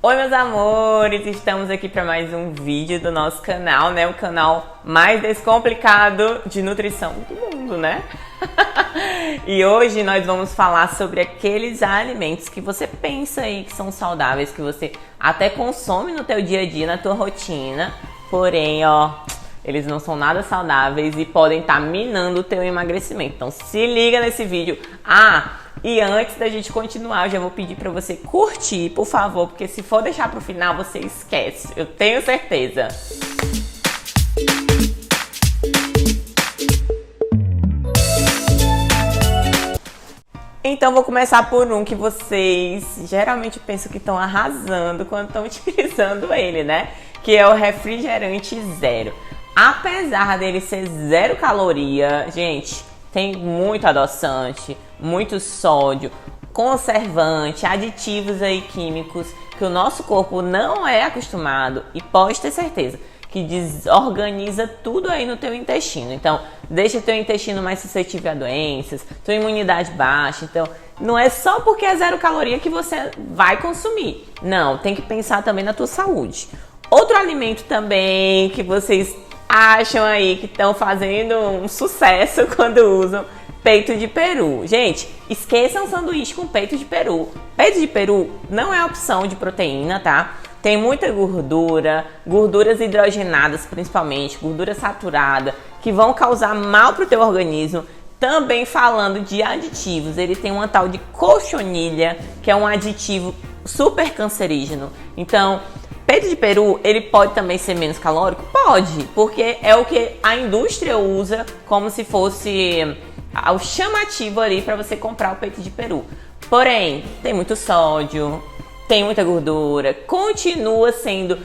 Oi meus amores, estamos aqui para mais um vídeo do nosso canal, né? O canal mais descomplicado de nutrição do mundo, né? E hoje nós vamos falar sobre aqueles alimentos que você pensa aí que são saudáveis, que você até consome no teu dia a dia, na tua rotina, porém, ó, eles não são nada saudáveis e podem estar minando o teu emagrecimento. Então se liga nesse vídeo. E antes da gente continuar, eu já vou pedir pra você curtir, por favor, porque se for deixar pro final, você esquece. Eu tenho certeza. Então vou começar por um que vocês geralmente pensam que estão arrasando quando estão utilizando ele, né? Que é o refrigerante zero. Apesar dele ser zero caloria, gente, tem muito adoçante, muito sódio, conservante, aditivos aí químicos que o nosso corpo não é acostumado e pode ter certeza que desorganiza tudo aí no teu intestino. Então, deixa teu intestino mais suscetível a doenças, tua imunidade baixa. Então, não é só porque é zero caloria que você vai consumir. Não, tem que pensar também na tua saúde. Outro alimento também que vocês acham aí que estão fazendo um sucesso quando usam peito de peru. Gente, esqueçam sanduíche com peito de peru. Peito de peru não é opção de proteína, tá? Tem muita gordura, gorduras hidrogenadas principalmente, gordura saturada, que vão causar mal pro teu organismo. Também falando de aditivos, ele tem uma tal de cochonilha, que é um aditivo super cancerígeno. Então, peito de peru, ele pode também ser menos calórico? Pode, porque é o que a indústria usa como se fosse o chamativo ali para você comprar o peito de peru. Porém, tem muito sódio, tem muita gordura, continua sendo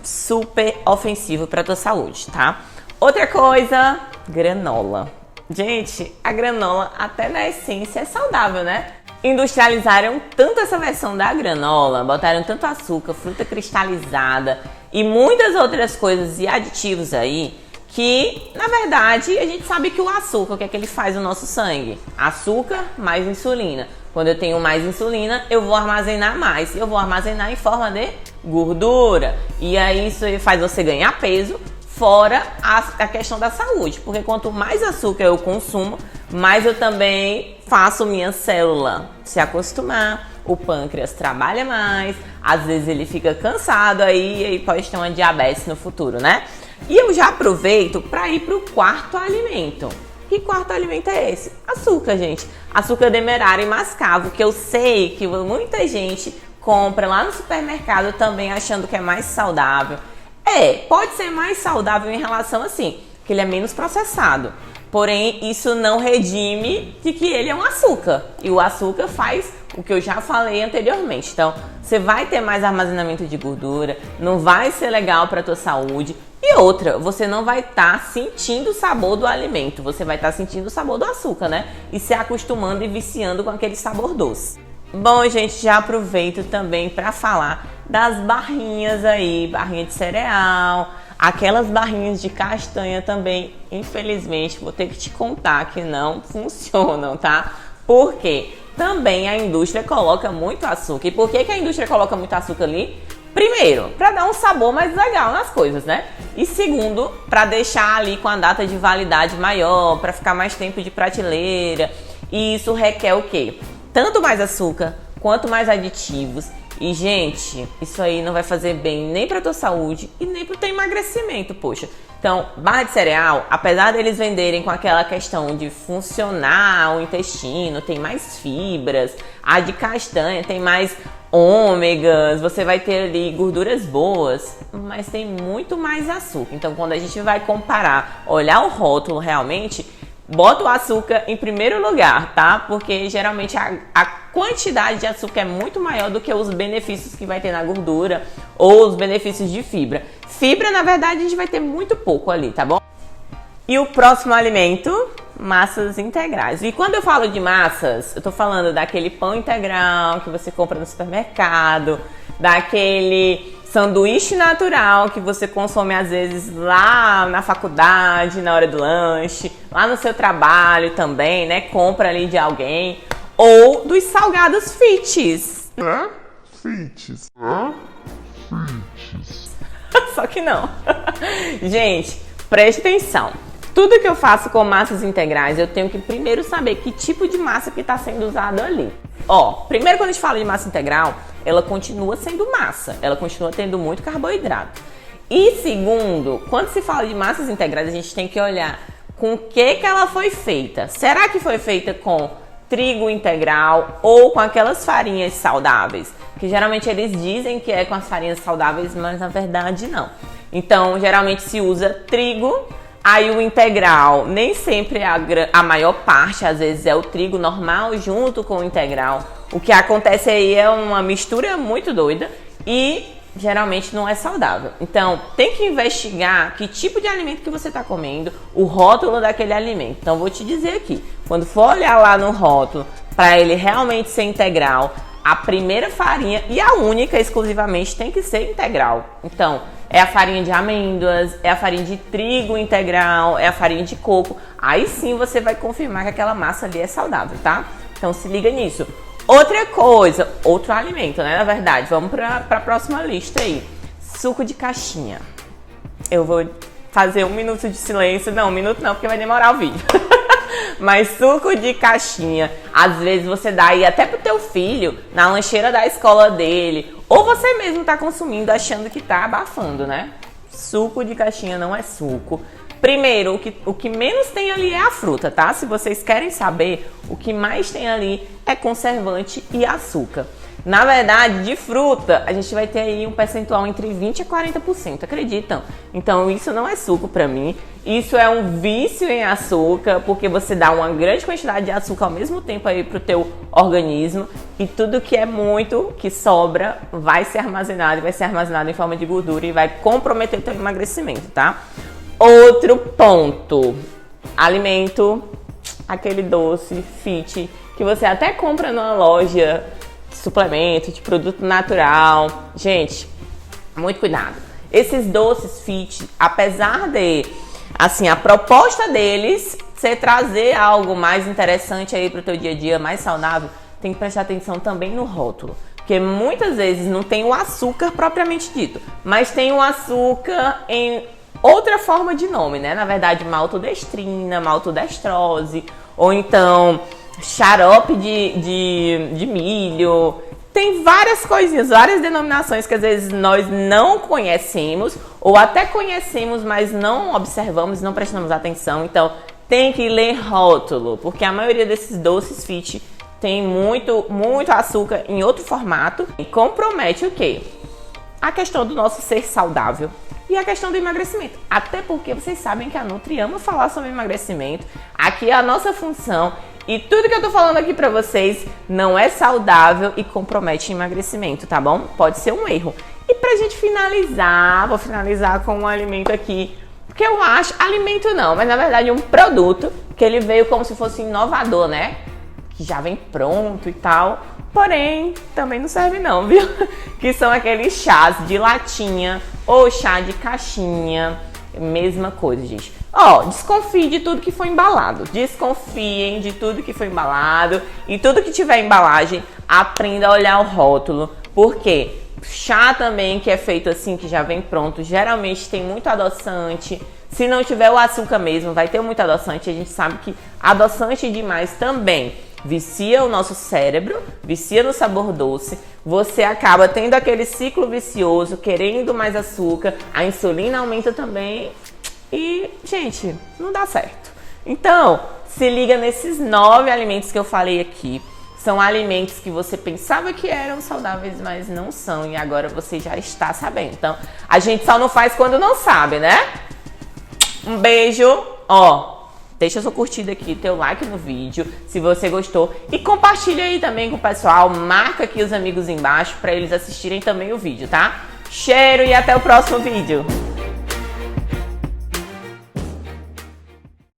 super ofensivo para tua saúde, tá? Outra coisa, granola. Gente, a granola até na essência é saudável, né? Industrializaram tanto essa versão da granola, botaram tanto açúcar, fruta cristalizada e muitas outras coisas e aditivos aí, que na verdade a gente sabe que o açúcar, o que é que ele faz no nosso sangue? Açúcar mais insulina. Quando eu tenho mais insulina, eu vou armazenar mais. Eu vou armazenar em forma de gordura. E aí isso faz você ganhar peso, fora a questão da saúde. Porque quanto mais açúcar eu consumo, mais eu também faço minha célula se acostumar. O pâncreas trabalha mais, às vezes ele fica cansado aí pode ter uma diabetes no futuro, né? E eu já aproveito para ir para o quarto alimento. Que quarto alimento é esse? Açúcar, gente. Açúcar demerara e mascavo, que eu sei que muita gente compra lá no supermercado também achando que é mais saudável. Pode ser mais saudável em relação assim, que ele é menos processado. Porém, isso não redime de que ele é um açúcar. E o açúcar faz o que eu já falei anteriormente. Então, você vai ter mais armazenamento de gordura, não vai ser legal para a tua saúde. E outra, você não vai estar sentindo o sabor do alimento, você vai estar sentindo o sabor do açúcar, né? E se acostumando e viciando com aquele sabor doce. Bom, gente, já aproveito também para falar das barrinhas aí, barrinha de cereal, aquelas barrinhas de castanha também, infelizmente, vou ter que te contar que não funcionam, tá? Por quê? Também a indústria coloca muito açúcar. E por que a indústria coloca muito açúcar ali? Primeiro, para dar um sabor mais legal nas coisas, né? E segundo, para deixar ali com a data de validade maior, para ficar mais tempo de prateleira. E isso requer o quê? Tanto mais açúcar, quanto mais aditivos. E, gente, isso aí não vai fazer bem nem pra tua saúde e nem pro teu emagrecimento, poxa. Então, barra de cereal, apesar deles venderem com aquela questão de funcionar o intestino, tem mais fibras, a de castanha tem mais ômegas, você vai ter ali gorduras boas, mas tem muito mais açúcar. Então, quando a gente vai comparar, olhar o rótulo realmente, bota o açúcar em primeiro lugar, tá? Porque geralmente a quantidade de açúcar é muito maior do que os benefícios que vai ter na gordura ou os benefícios de fibra. Fibra, na verdade, a gente vai ter muito pouco ali, tá bom? E o próximo alimento, massas integrais. E quando eu falo de massas, eu tô falando daquele pão integral que você compra no supermercado, daquele sanduíche natural que você consome às vezes lá na faculdade, na hora do lanche, lá no seu trabalho também, né? Compra ali de alguém. Ou dos salgados fits. Fits. integrantes. Só que não. Gente, preste atenção. Tudo que eu faço com massas integrais, eu tenho que primeiro saber que tipo de massa que está sendo usado ali. Ó, primeiro quando a gente fala de massa integral, ela continua sendo massa. Ela continua tendo muito carboidrato. E segundo, quando se fala de massas integrais, a gente tem que olhar com o que ela foi feita. Será que foi feita com trigo integral ou com aquelas farinhas saudáveis? Que geralmente eles dizem que é com as farinhas saudáveis, mas na verdade não. Então, geralmente se usa trigo, aí o integral nem sempre é a maior parte, às vezes é o trigo normal junto com o integral. O que acontece aí é uma mistura muito doida e geralmente não é saudável. Então, tem que investigar que tipo de alimento que você está comendo, o rótulo daquele alimento. Então, vou te dizer aqui, quando for olhar lá no rótulo, para ele realmente ser integral, a primeira farinha e a única exclusivamente tem que ser integral. Então, é a farinha de amêndoas, é a farinha de trigo integral, é a farinha de coco. Aí sim você vai confirmar que aquela massa ali é saudável, tá? Então, se liga nisso. Outra coisa, outro alimento, né? Na verdade, vamos para a próxima lista aí. Suco de caixinha. Eu vou fazer 1 minuto de silêncio. Não, 1 minuto não, porque vai demorar o vídeo. Mas suco de caixinha, às vezes você dá aí até pro teu filho, na lancheira da escola dele. Ou você mesmo tá consumindo achando que tá abafando, né? Suco de caixinha não é suco. Primeiro, o que menos tem ali é a fruta, tá? Se vocês querem saber, o que mais tem ali é conservante e açúcar. Na verdade, de fruta, a gente vai ter aí um percentual entre 20% e 40%, acreditam? Então, isso não é suco pra mim. Isso é um vício em açúcar, porque você dá uma grande quantidade de açúcar ao mesmo tempo aí pro teu organismo. E tudo que é muito, que sobra, vai ser armazenado e vai ser armazenado em forma de gordura e vai comprometer o teu emagrecimento, tá? Outro ponto, alimento, aquele doce fit que você até compra numa loja de suplemento, de produto natural. Gente, muito cuidado. Esses doces fit, apesar de, assim, a proposta deles ser trazer algo mais interessante aí pro teu dia a dia, mais saudável, tem que prestar atenção também no rótulo. Porque muitas vezes não tem o açúcar propriamente dito, mas tem o açúcar em outra forma de nome, né? Na verdade, maltodestrina, maltodestrose, ou então xarope de milho. Tem várias coisinhas, várias denominações que às vezes nós não conhecemos, ou até conhecemos, mas não observamos, não prestamos atenção. Então, tem que ler rótulo, porque a maioria desses doces fit tem muito açúcar em outro formato e compromete o quê? A questão do nosso ser saudável e a questão do emagrecimento. Até porque vocês sabem que a Nutri ama falar sobre emagrecimento. Aqui é a nossa função e tudo que eu tô falando aqui pra vocês não é saudável e compromete o emagrecimento, tá bom? Pode ser um erro. E pra gente finalizar, vou finalizar com um alimento aqui, porque eu acho, alimento não, mas na verdade um produto que ele veio como se fosse inovador, né? Que já vem pronto e tal. Porém, também não serve não, viu? Que são aqueles chás de latinha ou chá de caixinha. Mesma coisa, gente. Ó, desconfie de tudo que foi embalado. Desconfiem de tudo que foi embalado. E tudo que tiver embalagem, aprenda a olhar o rótulo. Por quê? Chá também, que é feito assim, que já vem pronto, geralmente tem muito adoçante. Se não tiver o açúcar mesmo, vai ter muito adoçante. A gente sabe que adoçante demais também vicia o nosso cérebro, vicia no sabor doce, você acaba tendo aquele ciclo vicioso, querendo mais açúcar, a insulina aumenta também e, gente, não dá certo. Então, se liga nesses 9 alimentos que eu falei aqui. São alimentos que você pensava que eram saudáveis, mas não são, e agora você já está sabendo. Então, a gente só não faz quando não sabe, né? Um beijo, ó. Deixa sua curtida aqui, teu like no vídeo, se você gostou. E compartilha aí também com o pessoal. Marca aqui os amigos embaixo para eles assistirem também o vídeo, tá? Cheiro e até o próximo vídeo.